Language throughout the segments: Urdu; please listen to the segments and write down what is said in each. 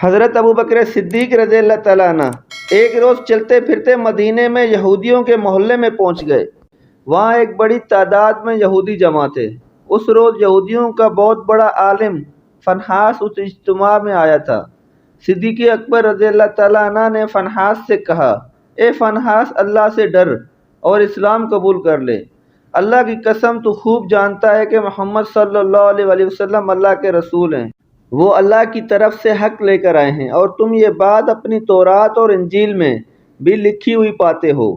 حضرت ابو بکر صدیق رضی اللہ تعالیٰ عنہ ایک روز چلتے پھرتے مدینے میں یہودیوں کے محلے میں پہنچ گئے۔ وہاں ایک بڑی تعداد میں یہودی جمع تھے۔ اس روز یہودیوں کا بہت بڑا عالم فنحاس اس اجتماع میں آیا تھا۔ صدیق اکبر رضی اللہ تعالیٰ عنہ نے فنحاس سے کہا، اے فنحاس، اللہ سے ڈر اور اسلام قبول کر لے۔ اللہ کی قسم تو خوب جانتا ہے کہ محمد صلی اللہ علیہ وسلم اللہ کے رسول ہیں، وہ اللہ کی طرف سے حق لے کر آئے ہیں، اور تم یہ بات اپنی تورات اور انجیل میں بھی لکھی ہوئی پاتے ہو۔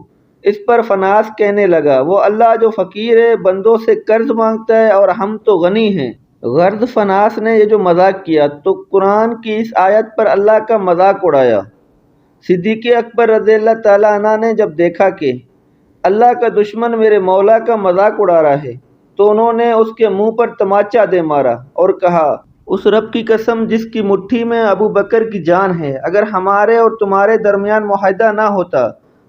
اس پر فنحاس کہنے لگا، وہ اللہ جو فقیر ہے، بندوں سے قرض مانگتا ہے، اور ہم تو غنی ہیں۔ غرض فنحاس نے یہ جو مذاق کیا تو قرآن کی اس آیت پر اللہ کا مذاق اڑایا۔ صدیق اکبر رضی اللہ تعالیٰ عنہ نے جب دیکھا کہ اللہ کا دشمن میرے مولا کا مذاق اڑا رہا ہے تو انہوں نے اس کے منہ پر تماچا دے مارا اور کہا، اس رب کی قسم جس کی مٹھی میں ابو بکر کی جان ہے، اگر ہمارے اور تمہارے درمیان معاہدہ نہ ہوتا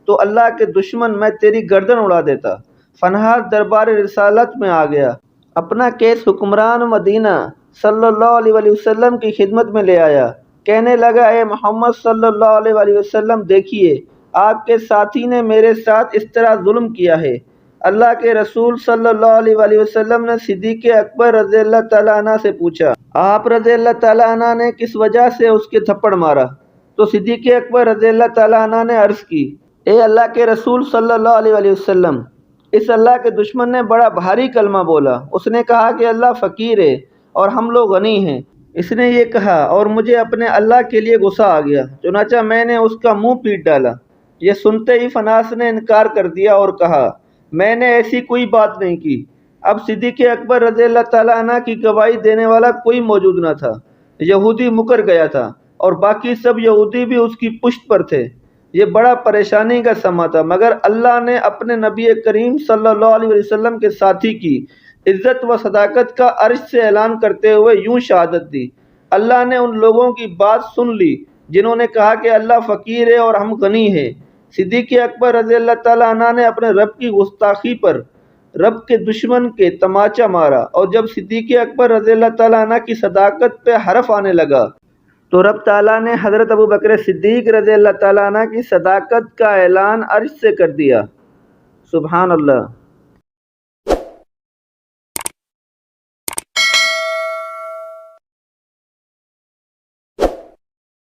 تو اللہ کے دشمن میں تیری گردن اڑا دیتا۔ فنحاس دربار رسالت میں آ گیا، اپنا کیس حکمران مدینہ صلی اللہ علیہ وسلم کی خدمت میں لے آیا۔ کہنے لگا، اے محمد صلی اللہ علیہ وسلم، دیکھیے آپ کے ساتھی نے میرے ساتھ اس طرح ظلم کیا ہے۔ اللہ کے رسول صلی اللہ علیہ وسلم نے صدیق اکبر رضی اللہ تعالیٰ عنہ سے پوچھا، آپ رضی اللہ تعالیٰ عنہ نے کس وجہ سے اس کے تھپڑ مارا؟ تو صدیق اکبر رضی اللہ تعالیٰ عنہ نے عرض کی، اے اللہ کے رسول صلی اللہ علیہ وسلم، اس اللہ کے دشمن نے بڑا بھاری کلمہ بولا۔ اس نے کہا کہ اللہ فقیر ہے اور ہم لوگ غنی ہیں۔ اس نے یہ کہا اور مجھے اپنے اللہ کے لیے غصہ آ گیا، چنانچہ میں نے اس کا منہ پیٹ ڈالا۔ یہ سنتے ہی فنحاس نے انکار کر دیا اور کہا، میں نے ایسی کوئی بات نہیں کی۔ اب صدیق اکبر رضی اللہ تعالیٰ عنہ کی گواہی دینے والا کوئی موجود نہ تھا۔ یہودی مکر گیا تھا اور باقی سب یہودی بھی اس کی پشت پر تھے۔ یہ بڑا پریشانی کا سما تھا، مگر اللہ نے اپنے نبی کریم صلی اللہ علیہ وسلم کے ساتھی کی عزت و صداقت کا عرش سے اعلان کرتے ہوئے یوں شہادت دی، اللہ نے ان لوگوں کی بات سن لی جنہوں نے کہا کہ اللہ فقیر ہے اور ہم غنی ہیں۔ صدیق اکبر رضی اللہ تعالیٰ عنہ نے اپنے رب کی گستاخی پر رب کے دشمن کے تماچا مارا، اور جب صدیق اکبر رضی اللہ تعالیٰ عنہ کی صداقت پہ حرف آنے لگا تو رب تعالیٰ نے حضرت ابو بکر صدیق رضی اللہ تعالیٰ عنہ کی صداقت کا اعلان عرش سے کر دیا۔ سبحان اللہ۔